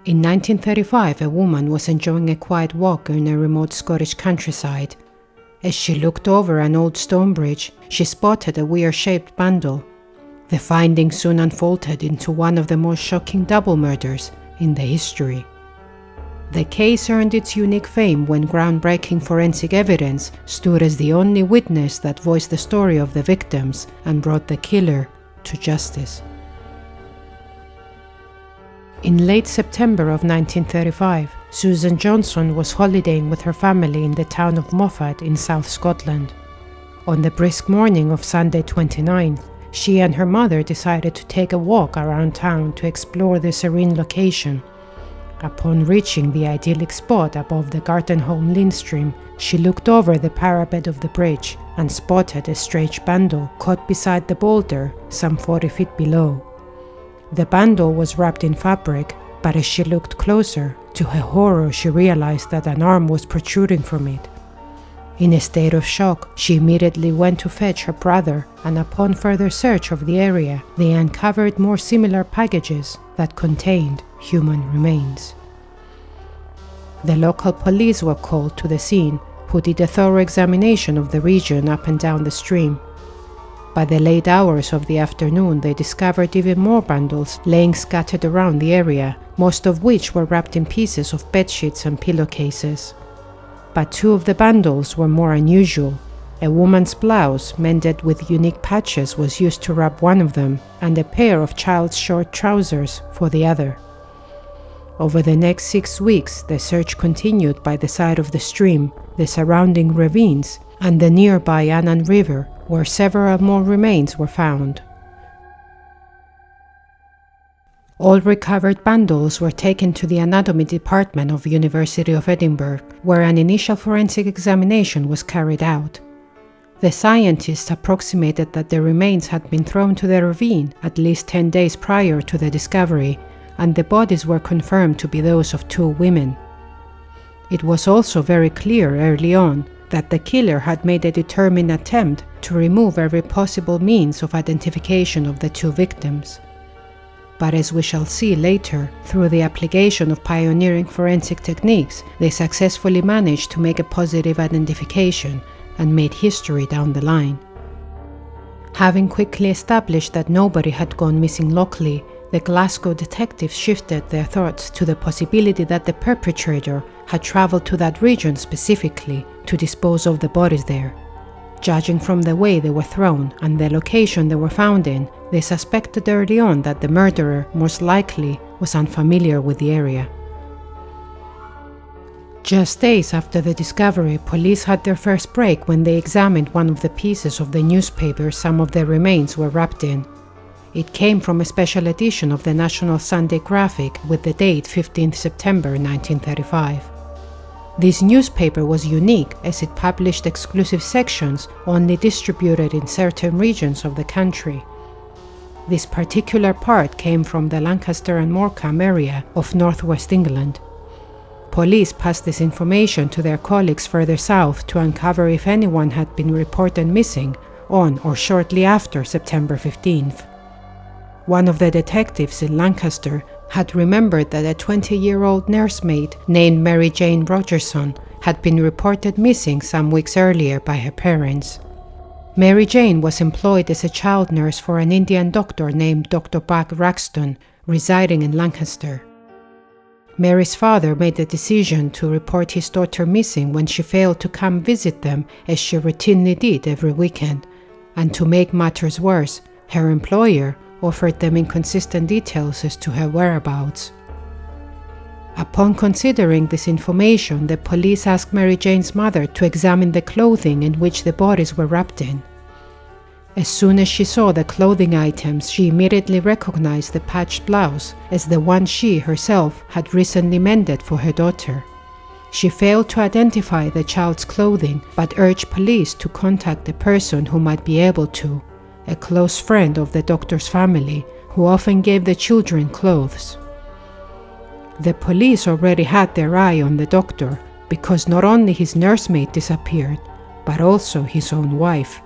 In 1935, a woman was enjoying a quiet walk in a remote Scottish countryside. As she looked over an old stone bridge, she spotted a weird-shaped bundle. The finding soon unfolded into one of the most shocking double murders in the history. The case earned its unique fame when groundbreaking forensic evidence stood as the only witness that voiced the story of the victims and brought the killer to justice. In late September of 1935, Susan Johnson was holidaying with her family in the town of Moffat in South Scotland. On the brisk morning of Sunday 29th, she and her mother decided to take a walk around town to explore the serene location. Upon reaching the idyllic spot above the Gardenholme Linn stream, she looked over the parapet of the bridge and spotted a strange bundle caught beside the boulder some 40 feet below. The bundle was wrapped in fabric, but as she looked closer, to her horror she realized that an arm was protruding from it. In a state of shock, she immediately went to fetch her brother, and upon further search of the area, they uncovered more similar packages that contained human remains. The local police were called to the scene, who did a thorough examination of the region up and down the stream. By the late hours of the afternoon, they discovered even more bundles laying scattered around the area, most of which were wrapped in pieces of bedsheets and pillowcases. But two of the bundles were more unusual. A woman's blouse, mended with unique patches, was used to wrap one of them, and a pair of child's short trousers for the other. Over the next 6 weeks, the search continued by the side of the stream, the surrounding ravines, and the nearby Annan River, where several more remains were found. All recovered bundles were taken to the anatomy department of University of Edinburgh, where an initial forensic examination was carried out. The scientists approximated that the remains had been thrown to the ravine at least 10 days prior to the discovery, and the bodies were confirmed to be those of 2 women. It was also very clear early on that the killer had made a determined attempt to remove every possible means of identification of the 2 victims. But as we shall see later, through the application of pioneering forensic techniques, they successfully managed to make a positive identification and made history down the line. Having quickly established that nobody had gone missing locally, the Glasgow detectives shifted their thoughts to the possibility that the perpetrator had travelled to that region specifically to dispose of the bodies there. Judging from the way they were thrown and the location they were found in, they suspected early on that the murderer most likely was unfamiliar with the area. Just days after the discovery, police had their first break when they examined one of the pieces of the newspaper some of the remains were wrapped in. It came from a special edition of the National Sunday Graphic with the date 15th September 1935. This newspaper was unique as it published exclusive sections only distributed in certain regions of the country. This particular part came from the Lancaster and Morecambe area of northwest England. Police passed this information to their colleagues further south to uncover if anyone had been reported missing on or shortly after September 15th. One of the detectives in Lancaster had remembered that a 20-year-old nursemaid named Mary Jane Rogerson had been reported missing some weeks earlier by her parents. Mary Jane was employed as a child nurse for an Indian doctor named Dr. Buckruxton, residing in Lancaster. Mary's father made the decision to report his daughter missing when she failed to come visit them, as she routinely did every weekend, and to make matters worse, her employer offered them inconsistent details as to her whereabouts. Upon considering this information, the police asked Mary Jane's mother to examine the clothing in which the bodies were wrapped in. As soon as she saw the clothing items, she immediately recognized the patched blouse as the one she herself had recently mended for her daughter. She failed to identify the child's clothing, but urged police to contact the person who might be able to, a close friend of the doctor's family, who often gave the children clothes. The police already had their eye on the doctor, because not only his nursemaid disappeared, but also his own wife.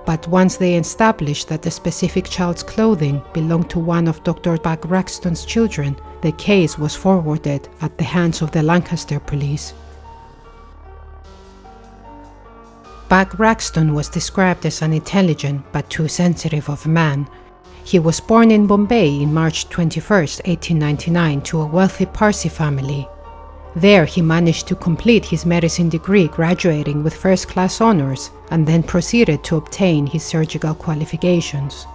But once they established that the specific child's clothing belonged to one of Dr. Buckruxton's children, the case was forwarded at the hands of the Lancaster police. Buckruxton was described as an intelligent but too sensitive of a man. He was born in Bombay in March 21, 1899 to a wealthy Parsi family. There he managed to complete his medicine degree, graduating with first-class honors, and then proceeded to obtain his surgical qualifications.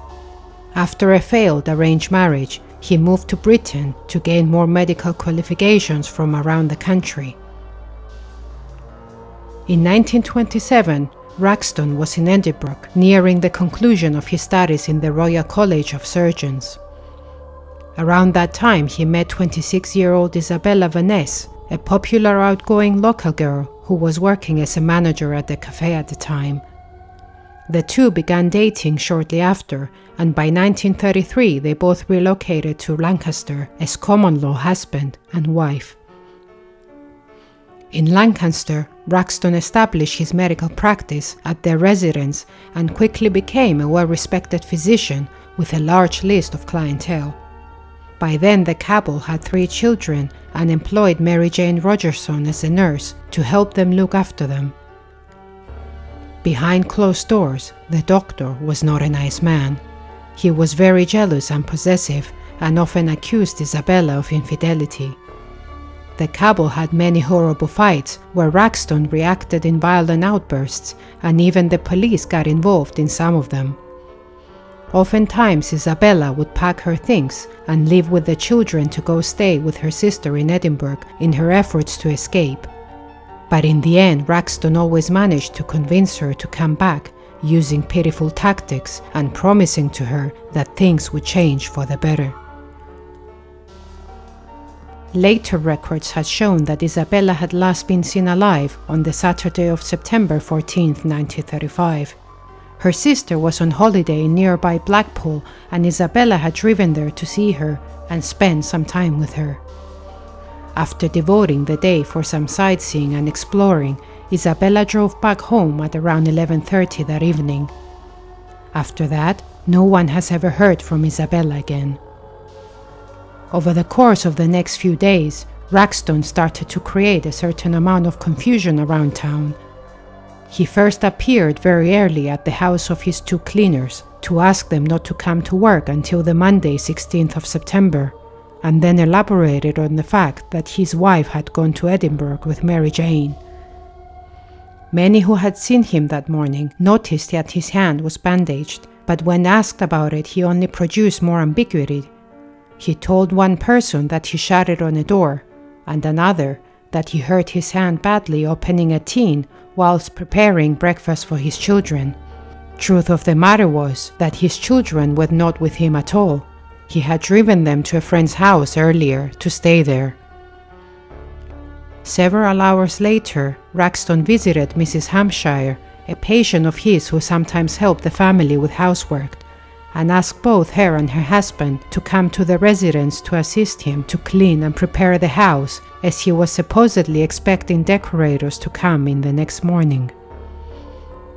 After a failed arranged marriage, he moved to Britain to gain more medical qualifications from around the country. In 1927, Ruxton was in Edinburgh, nearing the conclusion of his studies in the Royal College of Surgeons. Around that time, he met 26-year-old Isabella Vaness, a popular outgoing local girl who was working as a manager at the cafe at the time. The two began dating shortly after, and by 1933 they both relocated to Lancaster as common-law husband and wife. In Lancaster, Ruxton established his medical practice at their residence and quickly became a well-respected physician with a large list of clientele. By then the couple had 3 children and employed Mary Jane Rogerson as a nurse to help them look after them. Behind closed doors, the doctor was not a nice man. He was very jealous and possessive and often accused Isabella of infidelity. The couple had many horrible fights where Ruxton reacted in violent outbursts, and even the police got involved in some of them. Oftentimes Isabella would pack her things and leave with the children to go stay with her sister in Edinburgh in her efforts to escape. But in the end, Ruxton always managed to convince her to come back, using pitiful tactics and promising to her that things would change for the better. Later records had shown that Isabella had last been seen alive on the Saturday of September 14, 1935. Her sister was on holiday in nearby Blackpool, and Isabella had driven there to see her and spend some time with her. After devoting the day for some sightseeing and exploring, Isabella drove back home at around 11:30 that evening. After that, no one has ever heard from Isabella again. Over the course of the next few days, Ruxton started to create a certain amount of confusion around town. He first appeared very early at the house of his 2 cleaners to ask them not to come to work until the Monday 16th of September, and then elaborated on the fact that his wife had gone to Edinburgh with Mary Jane. Many who had seen him that morning noticed that his hand was bandaged, but when asked about it he only produced more ambiguity. He told one person that he shattered on a door, and another that he hurt his hand badly opening a tin whilst preparing breakfast for his children. Truth of the matter was that his children were not with him at all. He had driven them to a friend's house earlier to stay there. Several hours later, Ruxton visited Mrs. Hampshire, a patient of his who sometimes helped the family with housework, and asked both her and her husband to come to the residence to assist him to clean and prepare the house, as he was supposedly expecting decorators to come in the next morning.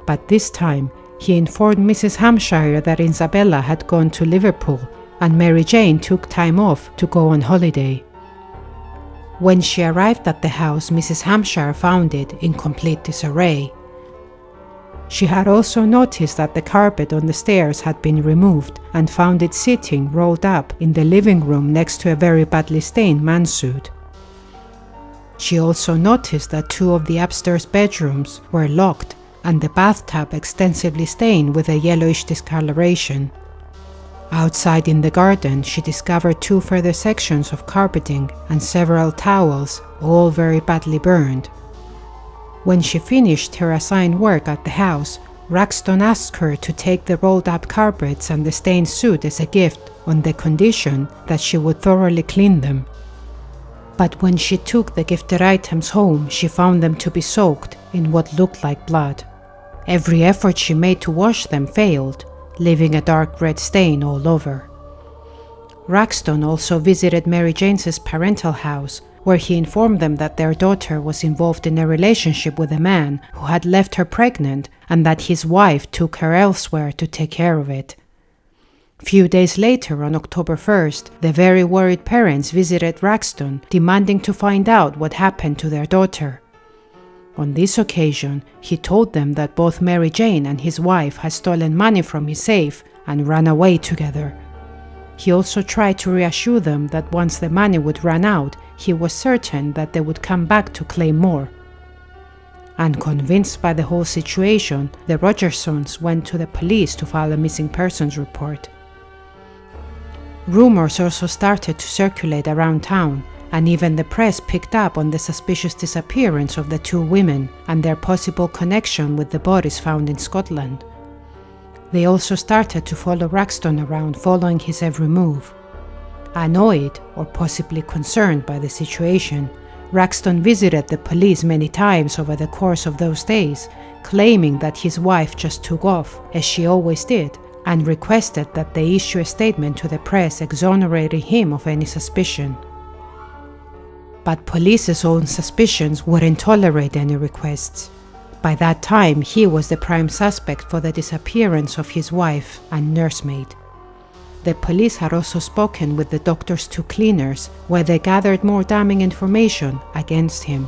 But this time, he informed Mrs. Hampshire that Isabella had gone to Liverpool and Mary Jane took time off to go on holiday. When she arrived at the house, Mrs. Hampshire found it in complete disarray. She had also noticed that the carpet on the stairs had been removed and found it sitting rolled up in the living room next to a very badly stained man's suit. She also noticed that 2 of the upstairs bedrooms were locked and the bathtub extensively stained with a yellowish discoloration. Outside in the garden, she discovered 2 further sections of carpeting and several towels, all very badly burned. When she finished her assigned work at the house, Ruxton asked her to take the rolled-up carpets and the stained suit as a gift on the condition that she would thoroughly clean them. But when she took the gifted items home, she found them to be soaked in what looked like blood. Every effort she made to wash them failed, leaving a dark red stain all over. Ruxton also visited Mary Jane's parental house, where he informed them that their daughter was involved in a relationship with a man who had left her pregnant and that his wife took her elsewhere to take care of it. Few days later, on October 1st, the very worried parents visited Ruxton, demanding to find out what happened to their daughter. On this occasion, he told them that both Mary Jane and his wife had stolen money from his safe and run away together. He also tried to reassure them that once the money would run out, he was certain that they would come back to claim more. Unconvinced by the whole situation, the Rogersons went to the police to file a missing persons report. Rumors also started to circulate around town, and even the press picked up on the suspicious disappearance of the two women and their possible connection with the bodies found in Scotland. They also started to follow Ruxton around, following his every move. Annoyed, or possibly concerned by the situation, Ruxton visited the police many times over the course of those days, claiming that his wife just took off, as she always did, and requested that they issue a statement to the press exonerating him of any suspicion. But police's own suspicions wouldn't tolerate any requests. By that time, he was the prime suspect for the disappearance of his wife and nursemaid. The police had also spoken with the doctor's two cleaners, where they gathered more damning information against him.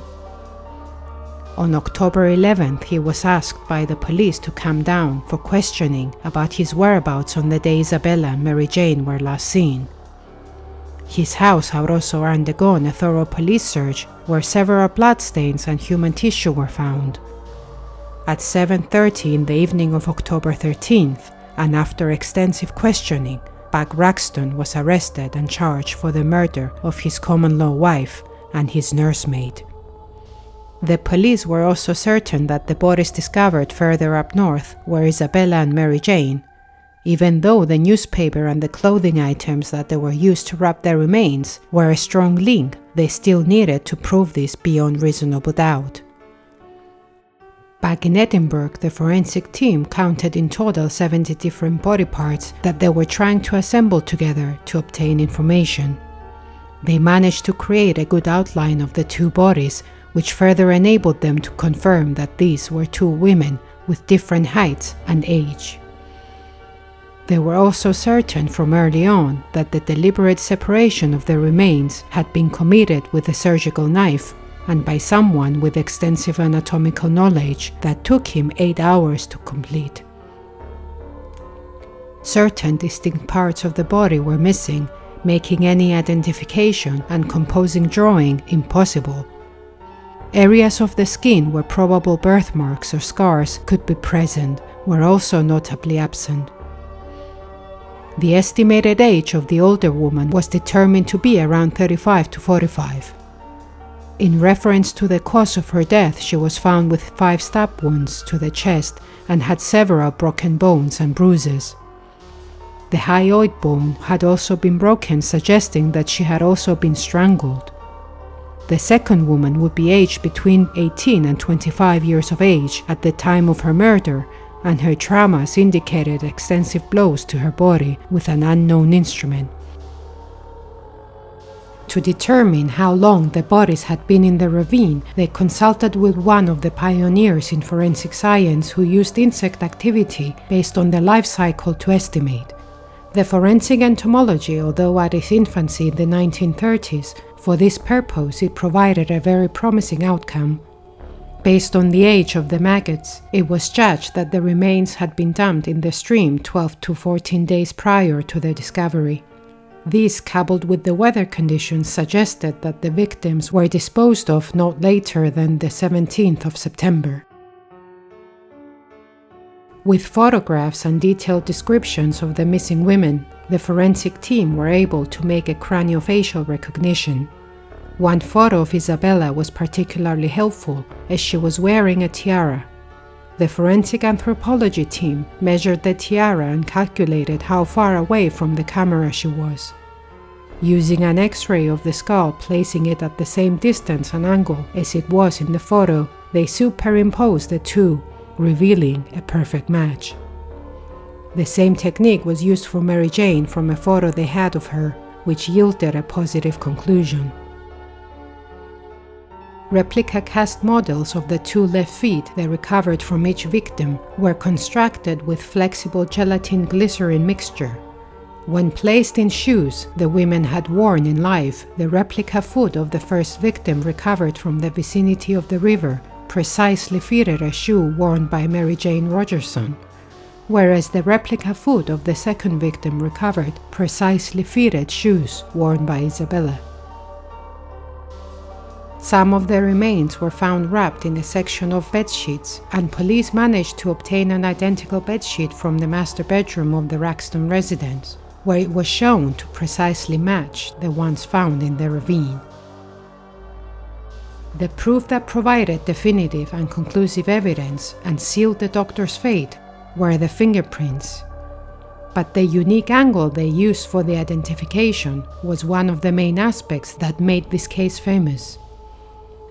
On October 11th, he was asked by the police to come down for questioning about his whereabouts on the day Isabella and Mary Jane were last seen. His house had also undergone a thorough police search, where several bloodstains and human tissue were found. At 7:30 in the evening of October 13th, and after extensive questioning, Buckruxton was arrested and charged for the murder of his common-law wife and his nursemaid. The police were also certain that the bodies discovered further up north were Isabella and Mary Jane. Even though the newspaper and the clothing items that they were used to wrap their remains were a strong link, they still needed to prove this beyond reasonable doubt. Back in Edinburgh, the forensic team counted in total 70 different body parts that they were trying to assemble together to obtain information. They managed to create a good outline of the two bodies, which further enabled them to confirm that these were two women with different heights and age. They were also certain from early on that the deliberate separation of the remains had been committed with a surgical knife and by someone with extensive anatomical knowledge that took him 8 hours to complete. Certain distinct parts of the body were missing, making any identification and composing drawing impossible. Areas of the skin where probable birthmarks or scars could be present were also notably absent. The estimated age of the older woman was determined to be around 35 to 45. In reference to the cause of her death, she was found with 5 stab wounds to the chest and had several broken bones and bruises. The hyoid bone had also been broken, suggesting that she had also been strangled. The second woman would be aged between 18 and 25 years of age at the time of her murder, and her traumas indicated extensive blows to her body with an unknown instrument. To determine how long the bodies had been in the ravine, they consulted with one of the pioneers in forensic science who used insect activity based on the life cycle to estimate. The forensic entomology, although at its infancy in the 1930s, for this purpose it provided a very promising outcome. Based on the age of the maggots, it was judged that the remains had been dumped in the stream 12 to 14 days prior to their discovery. These, coupled with the weather conditions, suggested that the victims were disposed of not later than the 17th of September. With photographs and detailed descriptions of the missing women, the forensic team were able to make a craniofacial recognition. One photo of Isabella was particularly helpful, as she was wearing a tiara. The forensic anthropology team measured the tiara and calculated how far away from the camera she was. Using an X-ray of the skull, placing it at the same distance and angle as it was in the photo, they superimposed the two, revealing a perfect match. The same technique was used for Mary Jane from a photo they had of her, which yielded a positive conclusion. Replica cast models of the 2 left feet they recovered from each victim were constructed with flexible gelatin glycerin mixture. When placed in shoes the women had worn in life, the replica foot of the first victim recovered from the vicinity of the river precisely fitted a shoe worn by Mary Jane Rogerson, whereas the replica foot of the second victim recovered precisely fitted shoes worn by Isabella. Some of the remains were found wrapped in a section of bedsheets, and police managed to obtain an identical bedsheet from the master bedroom of the Ruxton residence, where it was shown to precisely match the ones found in the ravine. The proof that provided definitive and conclusive evidence and sealed the doctor's fate were the fingerprints, but the unique angle they used for the identification was one of the main aspects that made this case famous.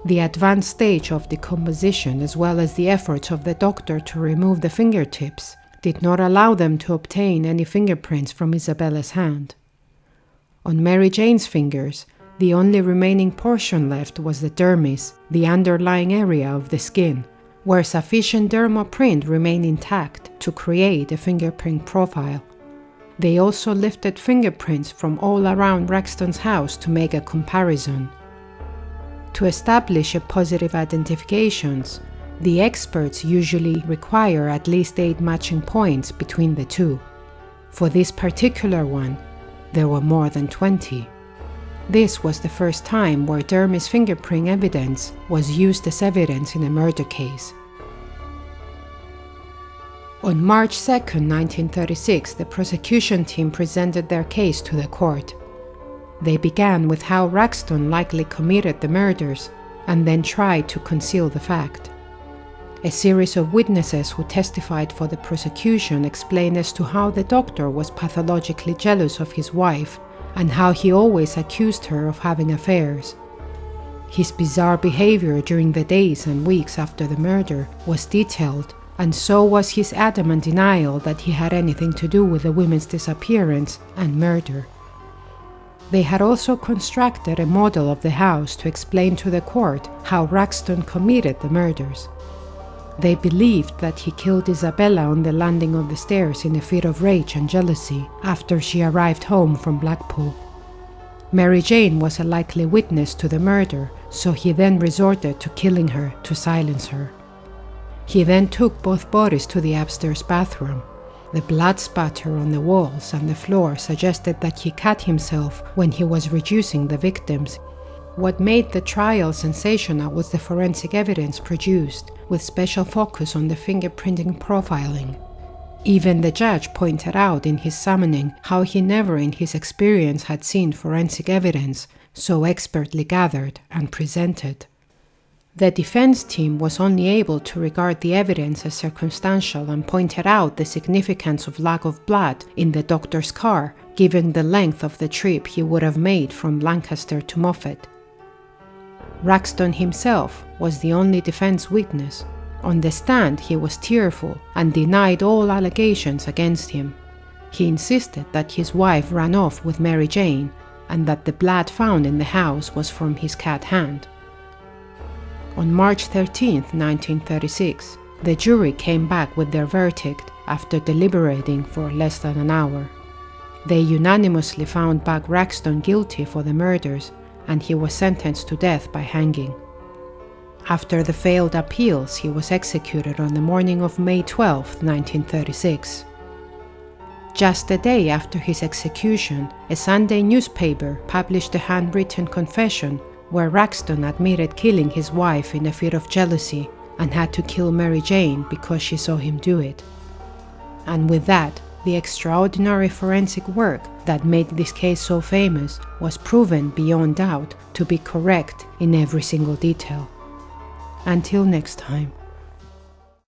The advanced stage of decomposition, as well as the efforts of the doctor to remove the fingertips, did not allow them to obtain any fingerprints from Isabella's hand. On Mary Jane's fingers, the only remaining portion left was the dermis, the underlying area of the skin, where sufficient dermal print remained intact to create a fingerprint profile. They also lifted fingerprints from all around Ruxton's house to make a comparison. To establish a positive identifications, the experts usually require at least 8 matching points between the two. For this particular one, there were more than 20. This was the first time where dermis fingerprint evidence was used as evidence in a murder case. On March 2, 1936, the prosecution team presented their case to the court. They began with how Ruxton likely committed the murders and then tried to conceal the fact. A series of witnesses who testified for the prosecution explained as to how the doctor was pathologically jealous of his wife and how he always accused her of having affairs. His bizarre behavior during the days and weeks after the murder was detailed, and so was his adamant denial that he had anything to do with the women's disappearance and murder. They had also constructed a model of the house to explain to the court how Ruxton committed the murders. They believed that he killed Isabella on the landing of the stairs in a fit of rage and jealousy after she arrived home from Blackpool. Mary Jane was a likely witness to the murder, so he then resorted to killing her to silence her. He then took both bodies to the upstairs bathroom. The blood spatter on the walls and the floor suggested that he cut himself when he was reducing the victims. What made the trial sensational was the forensic evidence produced, with special focus on the fingerprinting profiling. Even the judge pointed out in his summoning how he never in his experience had seen forensic evidence so expertly gathered and presented. The defense team was only able to regard the evidence as circumstantial and pointed out the significance of lack of blood in the doctor's car, given the length of the trip he would have made from Lancaster to Moffat. Ruxton himself was the only defense witness. On the stand, he was tearful and denied all allegations against him. He insisted that his wife ran off with Mary Jane and that the blood found in the house was from his cat hand. On March 13, 1936, the jury came back with their verdict after deliberating for less than an hour. They unanimously found Buckruxton guilty for the murders, and he was sentenced to death by hanging. After the failed appeals, he was executed on the morning of May 12, 1936. Just a day after his execution, a Sunday newspaper published a handwritten confession where Ruxton admitted killing his wife in a fit of jealousy and had to kill Mary Jane because she saw him do it. And with that, the extraordinary forensic work that made this case so famous was proven beyond doubt to be correct in every single detail. Until next time.